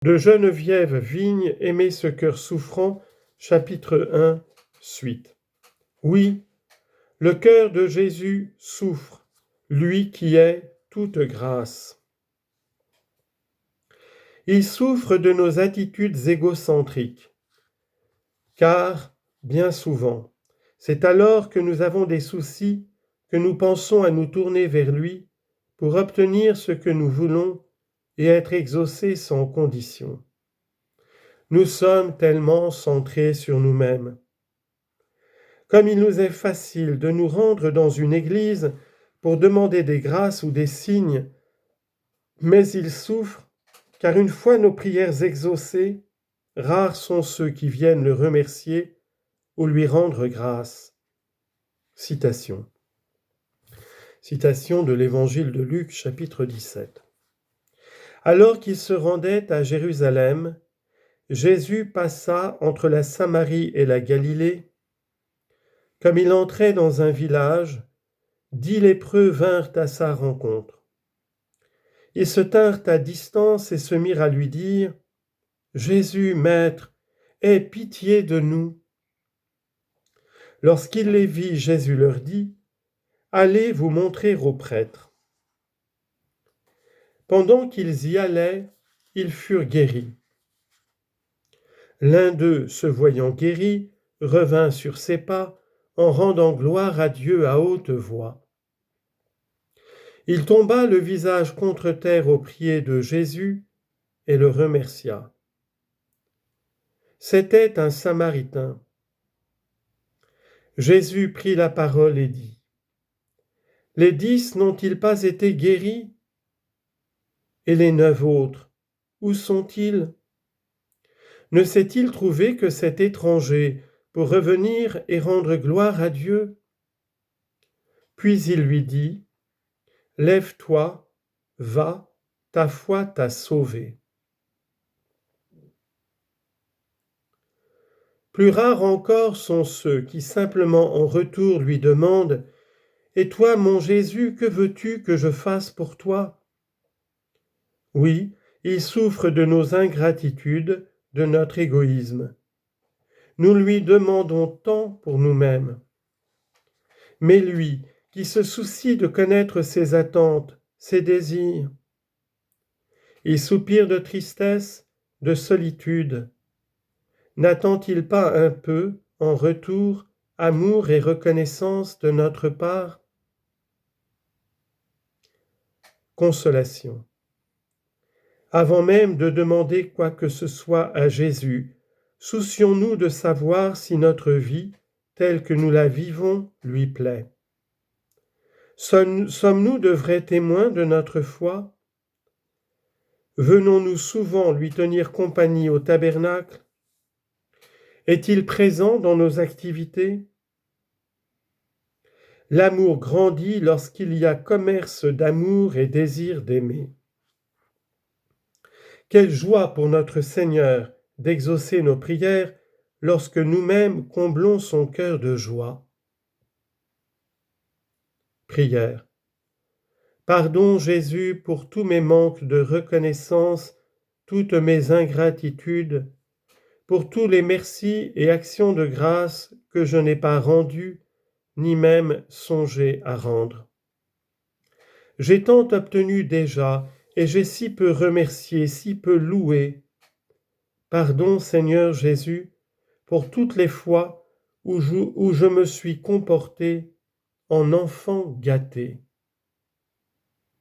De Geneviève Vigne, Aimer ce cœur souffrant, chapitre 1, suite. Oui, le cœur de Jésus souffre, lui qui est toute grâce. Il souffre de nos attitudes égocentriques, car, bien souvent, c'est alors que nous avons des soucis que nous pensons à nous tourner vers lui pour obtenir ce que nous voulons et être exaucés sans condition. Nous sommes tellement centrés sur nous-mêmes. Comme il nous est facile de nous rendre dans une église pour demander des grâces ou des signes, mais il souffre, car une fois nos prières exaucées, rares sont ceux qui viennent le remercier ou lui rendre grâce. Citation. Citation de l'Évangile de Luc, chapitre 17. Alors qu'il se rendait à Jérusalem, Jésus passa entre la Samarie et la Galilée. Comme il entrait dans un village, 10 lépreux vinrent à sa rencontre. Ils se tinrent à distance et se mirent à lui dire : « Jésus, Maître, aie pitié de nous. » Lorsqu'il les vit, Jésus leur dit : « Allez vous montrer aux prêtres. » Pendant qu'ils y allaient, ils furent guéris. L'un d'eux, se voyant guéri, revint sur ses pas, en rendant gloire à Dieu à haute voix. Il tomba le visage contre terre aux pieds de Jésus et le remercia. C'était un Samaritain. Jésus prit la parole et dit : « Les 10 n'ont-ils pas été guéris ? Et les 9 autres, où sont-ils ? Ne s'est-il trouvé que cet étranger pour revenir et rendre gloire à Dieu ? » Puis il lui dit : « Lève-toi, va, ta foi t'a sauvé. » Plus rares encore sont ceux qui simplement en retour lui demandent : « Et toi, mon Jésus, que veux-tu que je fasse pour toi ? » Oui, il souffre de nos ingratitudes, de notre égoïsme. Nous lui demandons tant pour nous-mêmes. Mais lui, qui se soucie de connaître ses attentes, ses désirs, il soupire de tristesse, de solitude. N'attend-il pas un peu, en retour, amour et reconnaissance de notre part ? Consolation. Avant même de demander quoi que ce soit à Jésus, soucions-nous de savoir si notre vie, telle que nous la vivons, lui plaît. Sommes-nous de vrais témoins de notre foi ? Venons-nous souvent lui tenir compagnie au tabernacle ? Est-il présent dans nos activités ? L'amour grandit lorsqu'il y a commerce d'amour et désir d'aimer. Quelle joie pour notre Seigneur d'exaucer nos prières lorsque nous-mêmes comblons son cœur de joie. Prière. Pardon Jésus pour tous mes manques de reconnaissance, toutes mes ingratitudes, pour tous les merci et actions de grâce que je n'ai pas rendus, ni même songé à rendre. J'ai tant obtenu déjà, et j'ai si peu remercié, si peu loué. Pardon, Seigneur Jésus, pour toutes les fois où je me suis comporté en enfant gâté.